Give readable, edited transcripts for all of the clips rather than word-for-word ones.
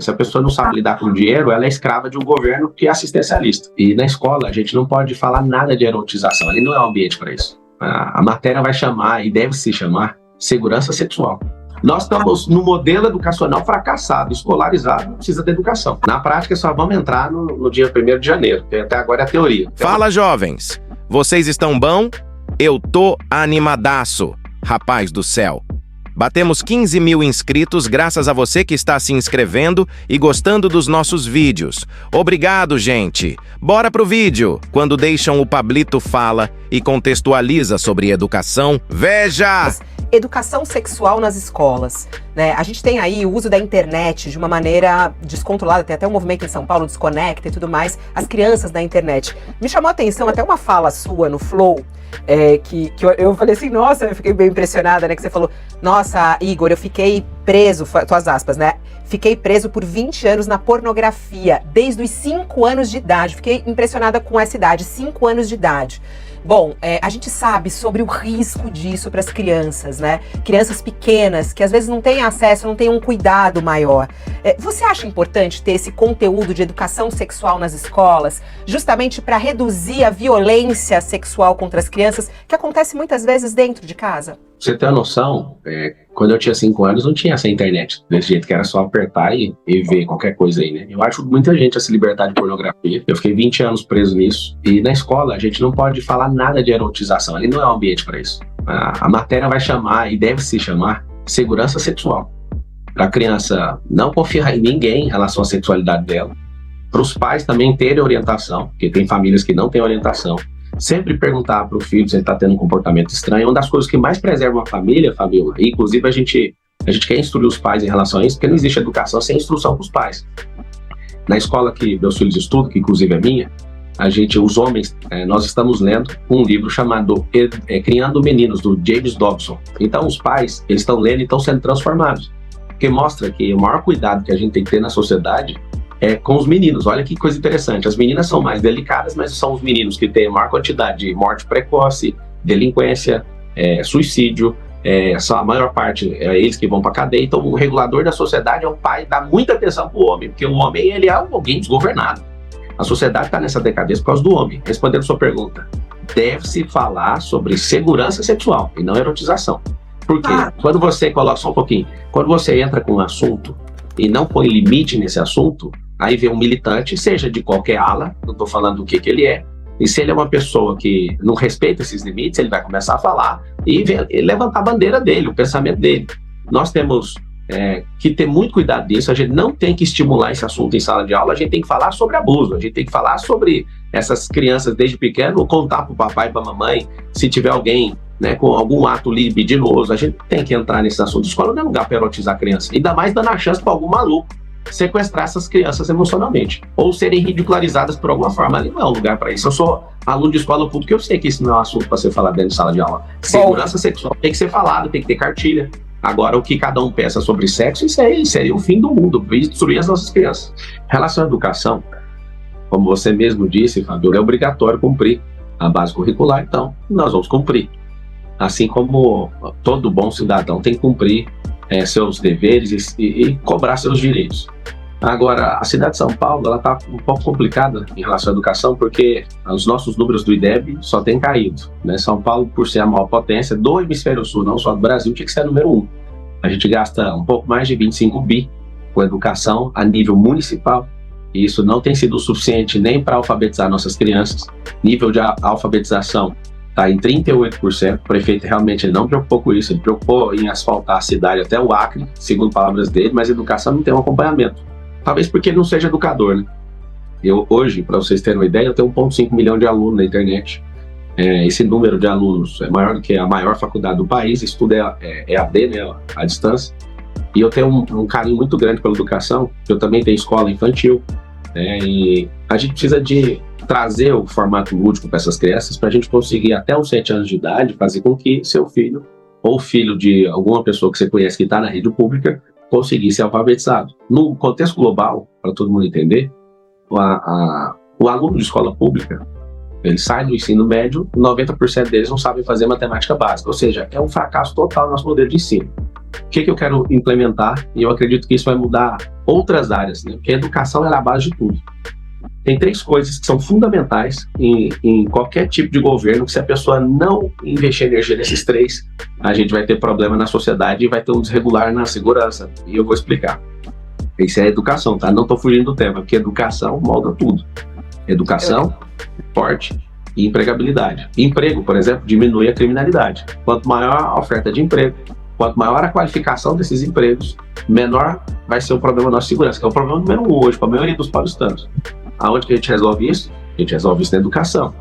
Se a pessoa não sabe lidar com o dinheiro, ela é escrava de um governo que é assistencialista. E na escola, a gente não pode falar nada de erotização. Ali não é o ambiente para isso. A matéria vai chamar, e deve se chamar, segurança sexual. Nós estamos no modelo educacional fracassado, escolarizado, precisa de educação. Na prática, só vamos entrar no dia 1º de janeiro, que até agora é a teoria. Fala, jovens! Vocês estão bom? Eu tô animadaço, rapaz do céu. Batemos 15 mil inscritos graças a você que está se inscrevendo e gostando dos nossos vídeos. Obrigado, gente! Bora pro vídeo! Quando deixam o Pablito fala e contextualiza sobre educação, veja! Educação sexual nas escolas, né? A gente tem aí o uso da internet de uma maneira descontrolada, tem até um movimento em São Paulo, Desconecta e tudo mais, as crianças da internet. Me chamou a atenção até uma fala sua no Flow, que eu falei assim, nossa, eu fiquei bem impressionada, né? Que você falou, nossa, Igor, eu fiquei preso, tuas aspas, né? Fiquei preso por 20 anos na pornografia, desde os 5 anos de idade. Fiquei impressionada com essa idade, 5 anos de idade. Bom, a gente sabe sobre o risco disso para as crianças, né? Crianças pequenas que às vezes não têm acesso, não têm um cuidado maior. Você acha importante ter esse conteúdo de educação sexual nas escolas, justamente para reduzir a violência sexual contra as crianças, que acontece muitas vezes dentro de casa? Você tem a noção, quando eu tinha 5 anos não tinha essa internet, desse jeito que era só apertar e ver qualquer coisa aí, né? Eu acho muita gente a se libertar de pornografia. Eu fiquei 20 anos preso nisso. E na escola a gente não pode falar nada de erotização, ali não é o ambiente para isso. A matéria vai chamar, e deve se chamar, segurança sexual. Para a criança não confiar em ninguém em relação à sexualidade dela. Para os pais também terem orientação, porque tem famílias que não têm orientação. Sempre perguntar para o filho se ele está tendo um comportamento estranho. Uma das coisas que mais preservam a família, Fabiola, e inclusive a gente quer instruir os pais em relação a isso, porque não existe educação sem instrução para os pais. Na escola que meus filhos estudam, que inclusive é minha, os homens, nós estamos lendo um livro chamado Criando Meninos, do James Dobson. Então os pais, eles estão lendo e estão sendo transformados. Porque mostra que o maior cuidado que a gente tem que ter na sociedade é com os meninos. Olha que coisa interessante. As meninas são mais delicadas, mas são os meninos que têm a maior quantidade de morte precoce, delinquência, suicídio. A maior parte é eles que vão para cadeia. Então o regulador da sociedade é o pai, dá muita atenção para o homem, porque o homem ele é alguém desgovernado. A sociedade está nessa decadência por causa do homem. Respondendo a sua pergunta, deve-se falar sobre segurança sexual e não erotização. Por quê? Quando você coloca, só um pouquinho, quando você entra com um assunto e não põe limite nesse assunto, aí vem um militante, seja de qualquer ala, não estou falando do que ele é, e se ele é uma pessoa que não respeita esses limites, ele vai começar a falar e levantar a bandeira dele, o pensamento dele. Nós temos que ter muito cuidado disso, a gente não tem que estimular esse assunto em sala de aula, a gente tem que falar sobre abuso, a gente tem que falar sobre essas crianças desde pequeno, contar para o papai e para a mamãe, se tiver alguém com algum ato libidinoso, a gente tem que entrar nesse assunto. Escola não é lugar para erotizar a criança, ainda mais dando a chance para algum maluco sequestrar essas crianças emocionalmente, ou serem ridicularizadas por alguma forma. Ali não é um lugar para isso. Eu sou aluno de escola pública, eu sei que isso não é um assunto para ser falado dentro de sala de aula. Segurança sexual tem que ser falado, tem que ter cartilha. Agora, o que cada um pensa sobre sexo, isso aí seria o fim do mundo, destruir as nossas crianças. Em relação à educação, como você mesmo disse, Fabiola, é obrigatório cumprir a base curricular, então nós vamos cumprir. Assim como todo bom cidadão tem que cumprir seus deveres e cobrar seus direitos. Agora, a cidade de São Paulo ela está um pouco complicada em relação à educação, porque os nossos números do IDEB só têm caído, né? São Paulo, por ser a maior potência do hemisfério sul, não só do Brasil, tinha que ser a número 1. A gente gasta um pouco mais de 25 bi com educação a nível municipal, e isso não tem sido o suficiente nem para alfabetizar nossas crianças. Nível de alfabetização está em 38%, o prefeito realmente não preocupou com isso, ele preocupou em asfaltar a cidade até o Acre, segundo palavras dele, mas a educação não tem um acompanhamento. Talvez porque ele não seja educador, né? Eu hoje, para vocês terem uma ideia, eu tenho 1,5 milhão de alunos na internet. Esse número de alunos é maior do que a maior faculdade do país, estudo EAD, né, à distância. E eu tenho um carinho muito grande pela educação, eu também tenho escola infantil, né, e a gente precisa de trazer o formato lúdico para essas crianças, para a gente conseguir até os 7 anos de idade fazer com que seu filho, ou filho de alguma pessoa que você conhece que está na rede pública, conseguir ser alfabetizado. No contexto global, para todo mundo entender, o aluno de escola pública, ele sai do ensino médio, 90% deles não sabem fazer matemática básica, ou seja, é um fracasso total no nosso modelo de ensino. O que eu quero implementar? E eu acredito que isso vai mudar outras áreas, né? Porque a educação é a base de tudo. Tem 3 coisas que são fundamentais em qualquer tipo de governo, que se a pessoa não investir energia nesses 3, a gente vai ter problema na sociedade e vai ter um desregular na segurança. E eu vou explicar. Isso é educação, tá? Não estou fugindo do tema, porque educação molda tudo. Educação, esporte e empregabilidade. Emprego, por exemplo, diminui a criminalidade. Quanto maior a oferta de emprego, quanto maior a qualificação desses empregos, menor vai ser o problema da nossa segurança, que é o problema número 1 hoje para a maioria dos paulistanos. Aonde que a gente resolve isso? A gente resolve isso na educação.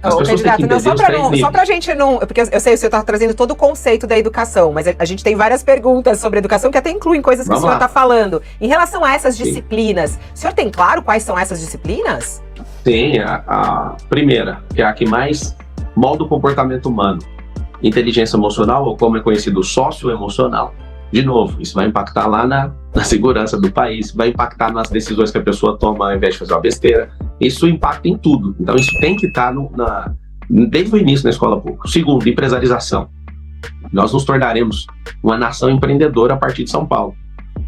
As pessoas têm que entender só pra gente não... Porque eu sei que o senhor está trazendo todo o conceito da educação, mas a gente tem várias perguntas sobre educação que até incluem coisas que o senhor está falando. Em relação a essas disciplinas, o senhor tem claro quais são essas disciplinas? Sim, a primeira, que é a que mais molda o comportamento humano. Inteligência emocional, ou como é conhecido, socioemocional. De novo, isso vai impactar lá na segurança do país, vai impactar nas decisões que a pessoa toma ao invés de fazer uma besteira. Isso impacta em tudo. Então, isso tem que estar desde o início na escola pública. Segundo, empresarização. Nós nos tornaremos uma nação empreendedora a partir de São Paulo.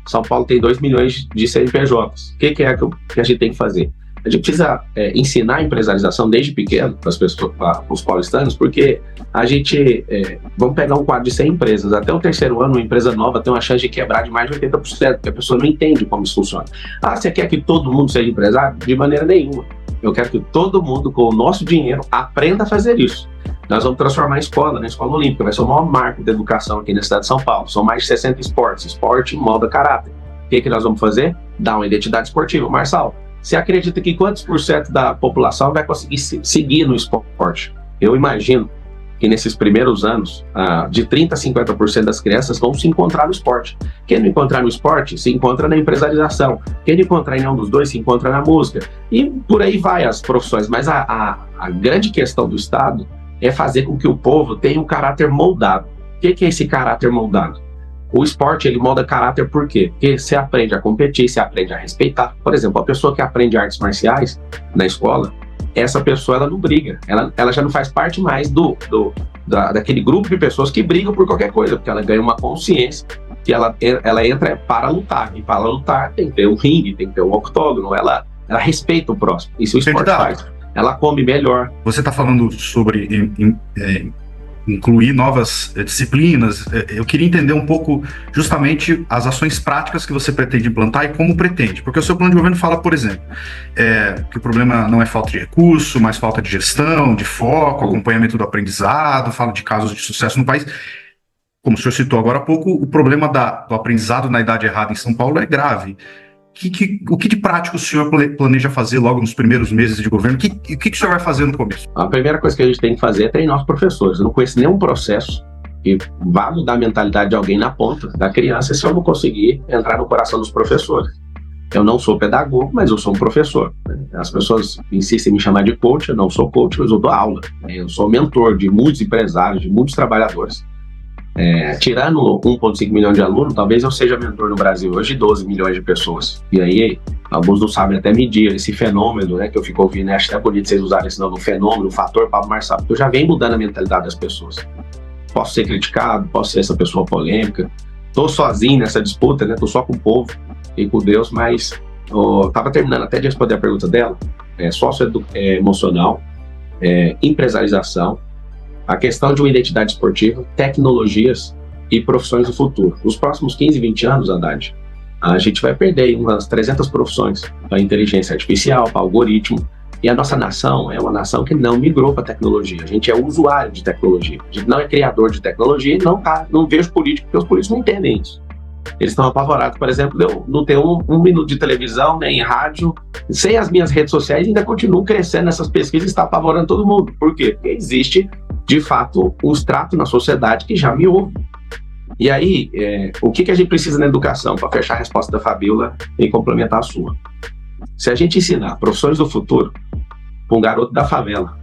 São Paulo tem 2 milhões de CNPJs. O que é que a gente tem que fazer? A gente precisa ensinar a empresarização desde pequeno para as pessoas, para os paulistanos, porque a gente, vamos pegar um quadro de 100 empresas, até o 3º ano, uma empresa nova tem uma chance de quebrar de mais de 80%, porque a pessoa não entende como isso funciona. Você quer que todo mundo seja empresário? De maneira nenhuma. Eu quero que todo mundo, com o nosso dinheiro, aprenda a fazer isso. Nós vamos transformar a escola, na escola olímpica, vai ser o maior marco da educação aqui na cidade de São Paulo. São mais de 60 esportes, esporte molda caráter. O que nós vamos fazer? Dar uma identidade esportiva. Marçal, você acredita que quantos % da população vai conseguir seguir no esporte? Eu imagino que nesses primeiros anos, de 30% a 50% das crianças vão se encontrar no esporte. Quem não encontrar no esporte, se encontra na empresarização. Quem não encontrar em nenhum dos dois, se encontra na música. E por aí vai as profissões. Mas a grande questão do Estado é fazer com que o povo tenha um caráter moldado. O que é esse caráter moldado? O esporte, ele molda caráter por quê? Porque você aprende a competir, você aprende a respeitar. Por exemplo, a pessoa que aprende artes marciais na escola, essa pessoa, ela não briga. Ela já não faz parte mais daquele grupo de pessoas que brigam por qualquer coisa, porque ela ganha uma consciência que ela entra para lutar. E para lutar tem que ter um ringue, tem que ter um octógono. Ela respeita o próximo. Isso o esporte faz. Ela come melhor. Você está falando sobre incluir novas disciplinas. Eu queria entender um pouco justamente as ações práticas que você pretende implantar e como pretende, porque o seu plano de governo fala, por exemplo, que o problema não é falta de recurso, mas falta de gestão, de foco, acompanhamento do aprendizado, fala de casos de sucesso no país. Como o senhor citou agora há pouco, o problema do aprendizado na idade errada em São Paulo é grave. O que de prático o senhor planeja fazer logo nos primeiros meses de governo? O que o senhor vai fazer no começo? A primeira coisa que a gente tem que fazer é treinar os professores. Eu não conheço nenhum processo que vá mudar a mentalidade de alguém na ponta da criança se eu não conseguir entrar no coração dos professores. Eu não sou pedagogo, mas eu sou um professor. As pessoas insistem em me chamar de coach, eu não sou coach, mas eu dou aula. Eu sou mentor de muitos empresários, de muitos trabalhadores. Tirando 1,5 milhão de alunos, talvez eu seja mentor no Brasil hoje de 12 milhões de pessoas. E aí, alguns não sabem até medir esse fenômeno, né, que eu fico ouvindo, acho até bonito vocês usarem esse nome, fenômeno, fator Pablo Marçal, porque eu já venho mudando a mentalidade das pessoas. Posso ser criticado, posso ser essa pessoa polêmica, tô sozinho nessa disputa, né, tô só com o povo e com Deus, mas tava terminando até de responder a pergunta dela, socioemocional, empresarização, a questão de uma identidade esportiva, tecnologias e profissões do futuro. Nos próximos 15, 20 anos, Haddad, a gente vai perder umas 300 profissões para inteligência artificial, para algoritmo, e a nossa nação é uma nação que não migrou para tecnologia. A gente é usuário de tecnologia. A gente não é criador de tecnologia e não vejo político, porque os políticos não entendem isso. Eles estão apavorados, por exemplo, de eu não ter um minuto de televisão, nem rádio, sem as minhas redes sociais, ainda continuam crescendo nessas pesquisas e está apavorando todo mundo. Por quê? Porque existe, de fato, um extrato na sociedade que já me ouve. E aí, o que a gente precisa na educação, para fechar a resposta da Fabíola e complementar a sua? Se a gente ensinar profissões do futuro para um garoto da favela,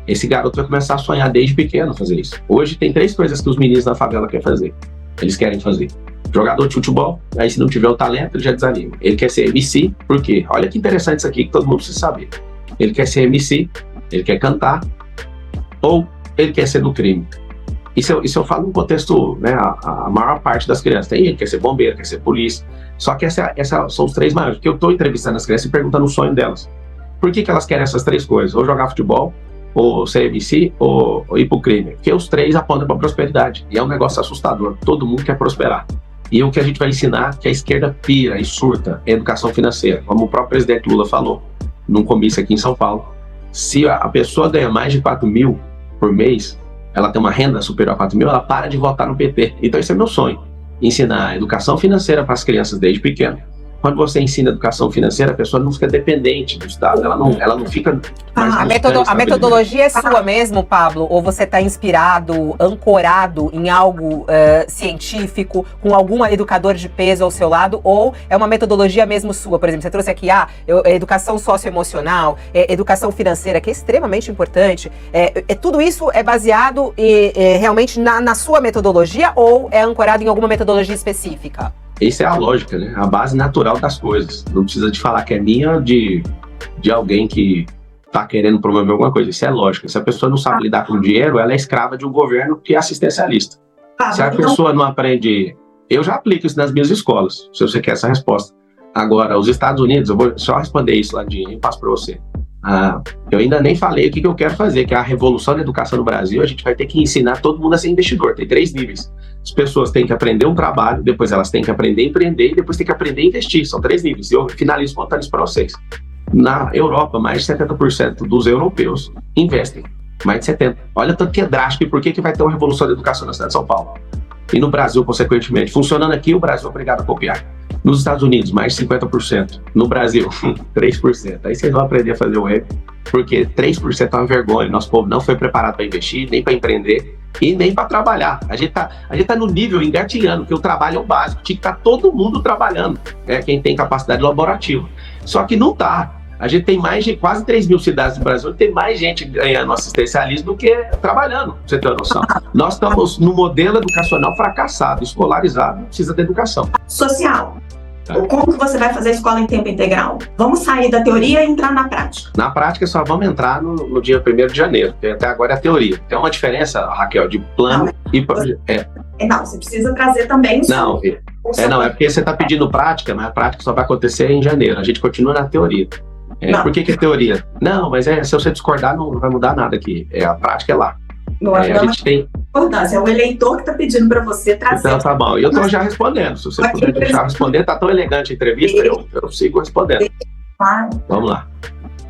esse garoto vai começar a sonhar desde pequeno fazer isso. Hoje tem 3 coisas que os meninos da favela querem fazer. Eles querem fazer jogador de futebol, aí se não tiver o talento, ele já desanima. Ele quer ser MC, por quê? Olha que interessante isso aqui que todo mundo precisa saber. Ele quer ser MC, ele quer cantar, ou ele quer ser do crime. Isso eu falo no contexto, né, a maior parte das crianças. Tem gente que quer ser bombeiro, quer ser polícia. Só que essa são os 3 maiores. Porque eu estou entrevistando as crianças e perguntando o sonho delas. Por que elas querem essas 3 coisas? Ou jogar futebol, ou ser MC, ou ir pro crime. Porque os 3 apontam para prosperidade. E é um negócio assustador. Todo mundo quer prosperar. E o que a gente vai ensinar, que a esquerda pira e surta, é educação financeira. Como o próprio presidente Lula falou, num comício aqui em São Paulo. Se a pessoa ganha mais de 4 mil por mês, ela tem uma renda superior a 4 mil, ela para de votar no PT. Então esse é meu sonho. Ensinar educação financeira para as crianças desde pequeno. Quando você ensina educação financeira, a pessoa não fica dependente do Estado, ela não fica... A metodologia é sua mesmo, Pablo? Ou você está inspirado, ancorado em algo científico, com algum educador de peso ao seu lado, ou é uma metodologia mesmo sua? Por exemplo, você trouxe aqui educação socioemocional, educação financeira, que é extremamente importante. Tudo isso é baseado realmente na sua metodologia, ou é ancorado em alguma metodologia específica? Essa é a lógica, né? A base natural das coisas. Não precisa de falar que é minha ou de alguém que está querendo promover alguma coisa. Isso é lógica. Se a pessoa não sabe lidar com dinheiro, ela é escrava de um governo que é assistencialista. Se a pessoa não aprende... Eu já aplico isso nas minhas escolas, se você quer essa resposta. Agora, os Estados Unidos, eu vou só responder isso lá e passo para você. Eu ainda nem falei o que eu quero fazer, que é a revolução da educação no Brasil. A gente vai ter que ensinar todo mundo a ser investidor. Tem 3 níveis. As pessoas têm que aprender um trabalho, depois elas têm que aprender a empreender e depois têm que aprender a investir. São 3 níveis. E eu finalizo contando isso para vocês. Na Europa, mais de 70% dos europeus investem. Mais de 70%. Olha tanto que é drástico e por que vai ter uma revolução da educação na cidade de São Paulo. E no Brasil, consequentemente. Funcionando aqui, o Brasil é obrigado a copiar. Nos Estados Unidos, mais de 50%. No Brasil, 3%. Aí vocês vão aprender a fazer o web, porque 3% é uma vergonha. Nosso povo não foi preparado para investir, nem para empreender e nem para trabalhar. A gente tá no nível engatinhando, que o trabalho é o básico. Tinha que estar todo mundo trabalhando, quem tem capacidade laborativa. Só que não tá. A gente tem mais de quase 3 mil cidades no Brasil, tem mais gente ganhando assistencialismo do que trabalhando, pra você ter uma noção. Nós estamos no modelo educacional fracassado, escolarizado, precisa de educação. Social. Como que você vai fazer a escola em tempo integral? Vamos sair da teoria e entrar na prática. Na prática, só vamos entrar no dia 1º de janeiro, que até agora é a teoria. Tem uma diferença, Raquel, de plano e projeto. Não, você precisa trazer também o seu... Não, é porque você está pedindo prática, mas a prática só vai acontecer em janeiro. A gente continua na teoria. Por que é teoria? Não, mas se você discordar, não vai mudar nada aqui. A prática é lá. A gente tem discordância, é o eleitor que está pedindo para você trazer. Então tá bom, e eu estou já respondendo. Se você puder deixar responder, tá tão elegante a entrevista, eu sigo respondendo. Claro. Vamos lá.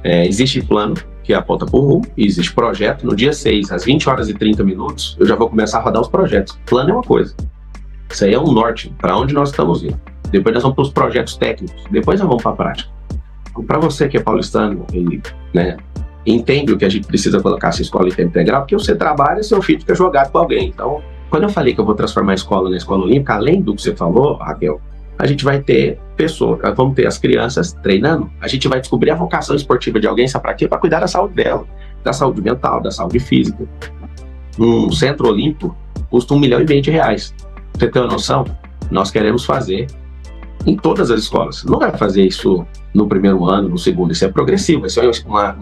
Existe plano que aponta para o rumo, e existe projeto. No dia 6, às 20 horas e 30 minutos, eu já vou começar a rodar os projetos. Plano é uma coisa. Isso aí é um norte, para onde nós estamos indo. Depois nós vamos para os projetos técnicos, depois nós vamos para a prática. Para você que é paulistano e entende o que a gente precisa colocar essa escola em tempo integral, porque você trabalha e seu filho fica jogado com alguém. Então, quando eu falei que eu vou transformar a escola na escola olímpica, além do que você falou, Raquel, a gente vai ter pessoas, vamos ter as crianças treinando, a gente vai descobrir a vocação esportiva de alguém, sabe para quê? Para cuidar da saúde dela, da saúde mental, da saúde física. Um centro olímpico custa R$1,5 milhão. Pra você ter uma noção, nós queremos fazer em todas as escolas. Não vai fazer isso no primeiro ano, no segundo, isso é progressivo, isso é uma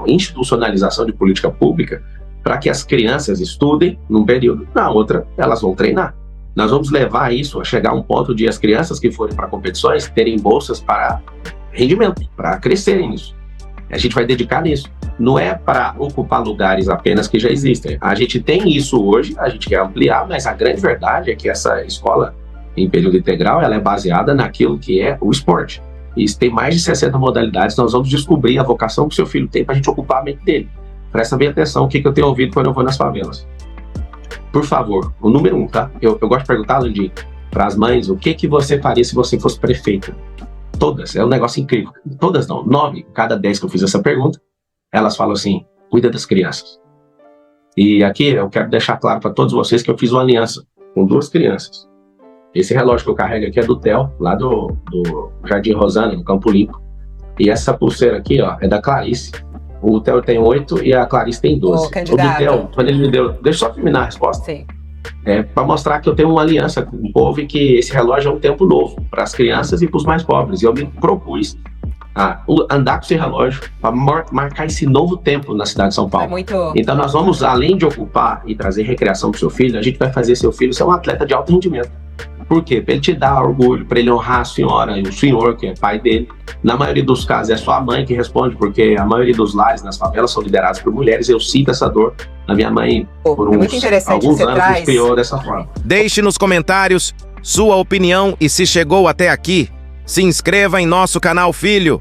institucionalização de política pública para que as crianças estudem num período, na outra elas vão treinar. Nós vamos levar isso a chegar a um ponto de as crianças que forem para competições terem bolsas para rendimento, para crescerem nisso. A gente vai dedicar nisso. Não é para ocupar lugares apenas que já existem. A gente tem isso hoje, a gente quer ampliar, mas a grande verdade é que essa escola em período integral, ela é baseada naquilo que é o esporte. E tem mais de 60 modalidades, nós vamos descobrir a vocação que o seu filho tem para a gente ocupar a mente dele. Presta bem atenção o que eu tenho ouvido quando eu vou nas favelas. Por favor, o número 1, tá? Eu gosto de perguntar, Landim, para as mães, o que você faria se você fosse prefeita? Todas, é um negócio incrível. Todas não, 9, cada 10 que eu fiz essa pergunta, elas falam assim, cuida das crianças. E aqui eu quero deixar claro para todos vocês que eu fiz uma aliança com 2 crianças. Esse relógio que eu carrego aqui é do Theo, lá do Jardim Rosana, no Campo Limpo. E essa pulseira aqui, ó, é da Clarice. O Theo tem 8 e a Clarice tem 12. O do Theo, quando ele me deu... Deixa eu só terminar a resposta. Sim. Para mostrar que eu tenho uma aliança com o povo e que esse relógio é um tempo novo para as crianças e para os mais pobres. E eu me propus andar com esse relógio para marcar esse novo tempo na cidade de São Paulo. Então nós vamos, além de ocupar e trazer recreação para o seu filho, a gente vai fazer seu filho ser um atleta de alto rendimento. Por quê? Para ele te dar orgulho, para ele honrar a senhora e o senhor, que é pai dele. Na maioria dos casos é sua mãe que responde, porque a maioria dos lares nas favelas são liderados por mulheres. Eu sinto essa dor. A minha mãe, por alguns anos, nos criou dessa forma. Deixe nos comentários sua opinião e se chegou até aqui, se inscreva em nosso canal Filho.